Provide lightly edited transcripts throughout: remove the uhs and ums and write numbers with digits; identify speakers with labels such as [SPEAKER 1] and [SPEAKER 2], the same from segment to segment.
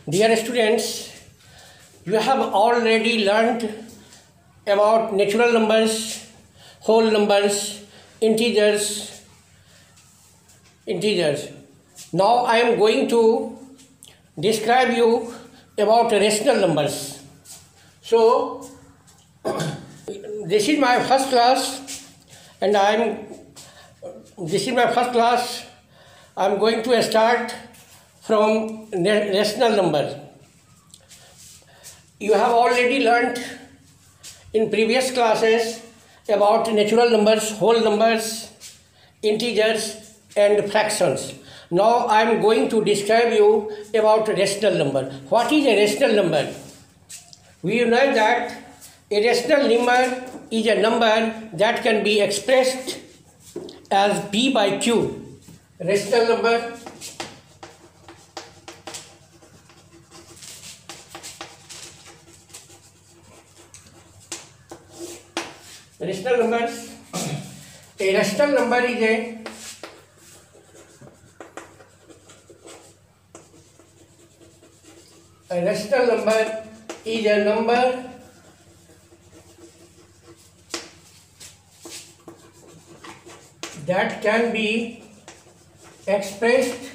[SPEAKER 1] Dear students, you have already learnt about natural numbers, whole numbers, integers. Now I am going to describe you about rational numbers. So this is my first class, and I am going to start from rational number. You have already learnt in previous classes about natural numbers, whole numbers, integers and fractions. Now I am going to describe you about rational number. What is a rational number? We know that a rational number is a number that can be expressed as P by Q. Rational number rational numbers. A rational number is a rational number is a number that can be expressed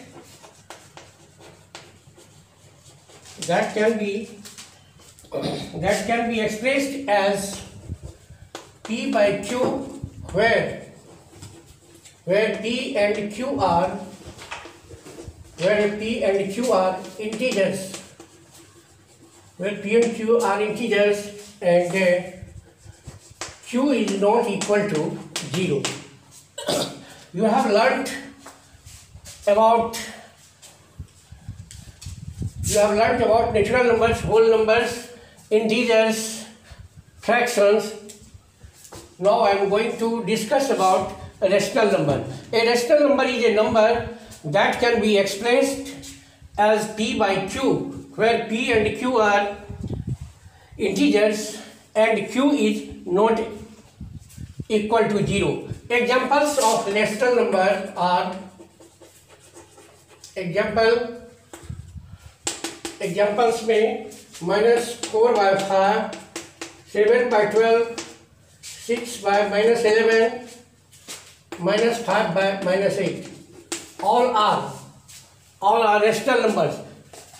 [SPEAKER 1] as P by Q, where P and Q are integers, and Q is not equal to 0. You have learnt about natural numbers, whole numbers, integers, fractions. Now I am going to discuss about a rational number. A rational number is a number that can be expressed as P by Q, where P and Q are integers and Q is not equal to 0. Examples of rational number are examples में -4/5, 7/12, 6/-11, -5/-8. All are rational numbers.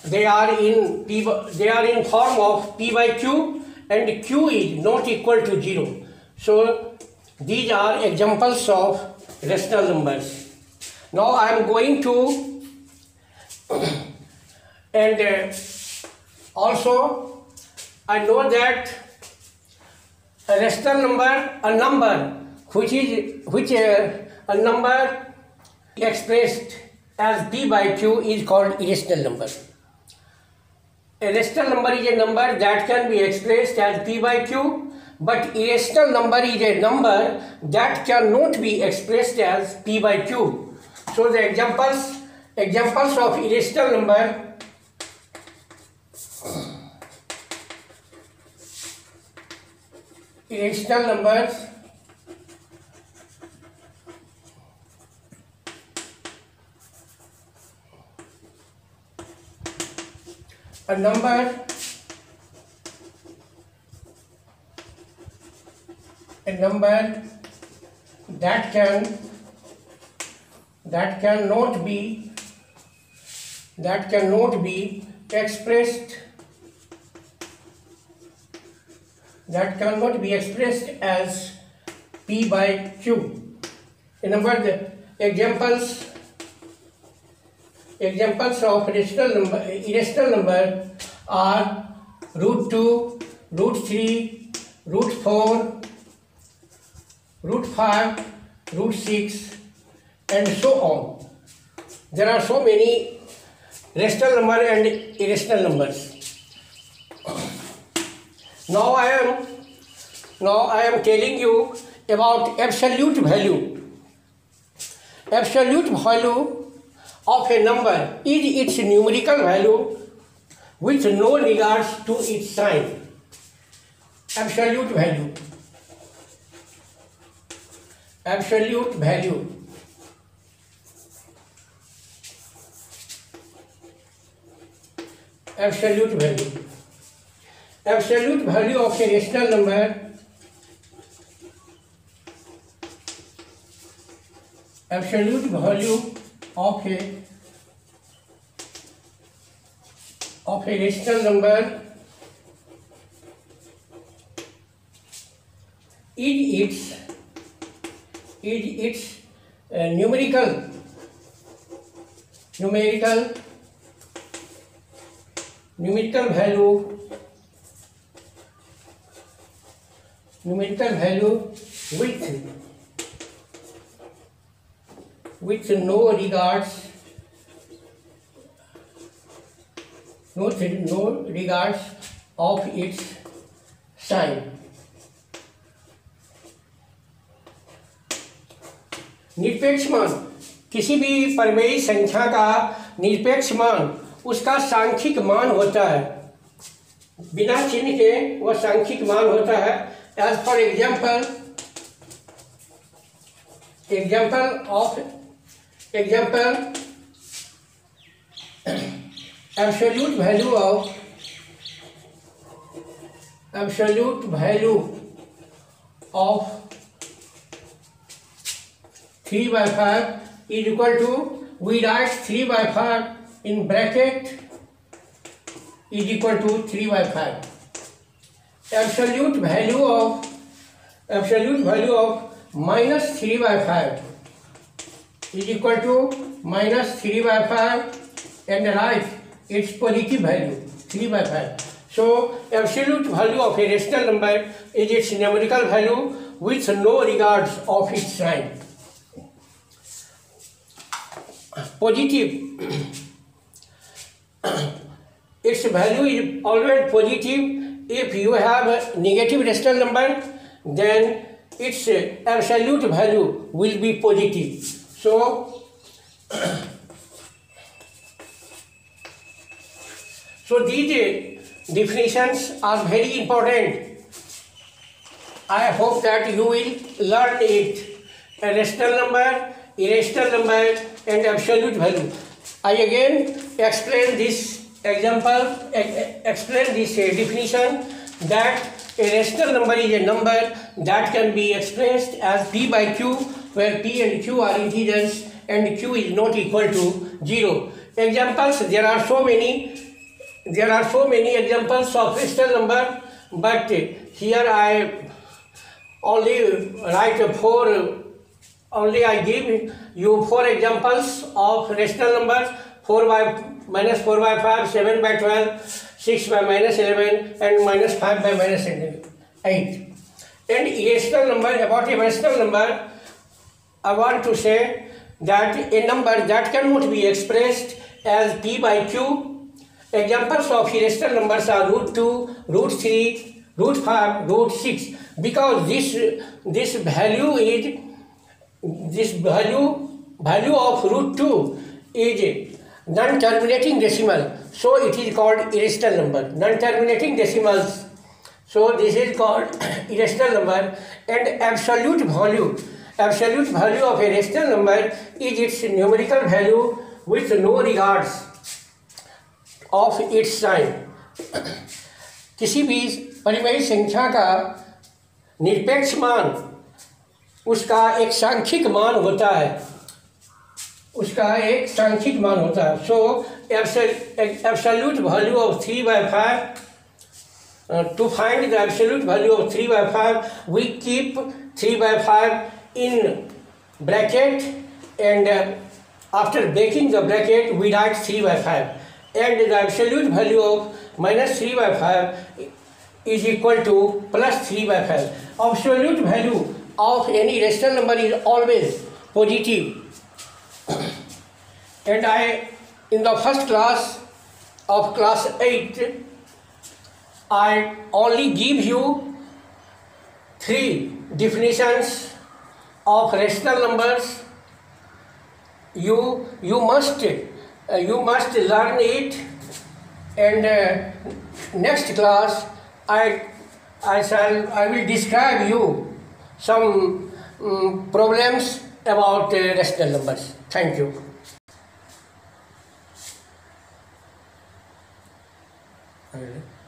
[SPEAKER 1] They are in form of P by Q, and Q is not equal to 0. So these are examples of rational numbers. Now I am going to also I know that a rational number, a number expressed as P by Q is called irrational number. A rational number is a number that can be expressed as P by Q, but irrational number is a number that cannot be expressed as P by Q. So the examples of irrational numbers a number that cannot be expressed as P by Q. In other words, examples of irrational number are √2, √3, √4, √5, √6, and so on. There are so many rational numbers and irrational numbers. Now I am telling you about absolute value. Absolute value of a number is its numerical value with no regards to its sign. Absolute value. absolute value. Absolute value of a rational number. Absolute value of a rational number is its numerical value with no regards of its sign. निरपेक्ष मान, किसी भी परिमेय संख्या का निरपेक्ष मान उसका सांख्यिक मान होता है, बिना चिन्ह के वह सांख्यिक मान होता है. As for example absolute value of 3/5 is equal to, we write 3/5 in bracket is equal to 3/5. Absolute value of minus 3/5 is equal to minus 3/5, and write its positive value 3/5. So absolute value of a rational number is its numerical value with no regards of its sign. Positive, its value is always positive. If you have a negative rational number, then its absolute value will be positive. So these definitions are very important. I hope that you will learn it. A rational number, irrational number, and absolute value. I again explain this example, explain this definition, that a rational number is a number that can be expressed as p by q, where p and q are integers and q is not equal to 0. Examples, there are so many examples of rational number, but here I only write I give you 4 examples of rational numbers: 4 by minus 4 by 5, 7 by 12, 6 by minus 11, and minus 5 by minus 8. And irrational number, about a rational number, I want to say that a number that cannot be expressed as p by q. Examples of irrational numbers are √2, √3, √5, √6, because this value of √2 is non-terminating decimal, so it is called irrational number. Non-terminating decimals, so this is called irrational number. And absolute value of a rational number is its numerical value with no regards of its sign. किसी भी परिमेय संख्या का निरपेक्ष मान उसका एक सांख्यिक मान होता है, So absolute value of 3/5, to find the absolute value of 3/5, we keep 3/5 in bracket, and after breaking the bracket we write 3/5, and the absolute value of minus 3/5 is equal to plus 3/5. Absolute value of any rational number is always positive. And in the first class of class 8, I only give you 3 definitions of rational numbers. You must learn it, and next class I will describe you some problems about rational numbers. Thank you. Okay.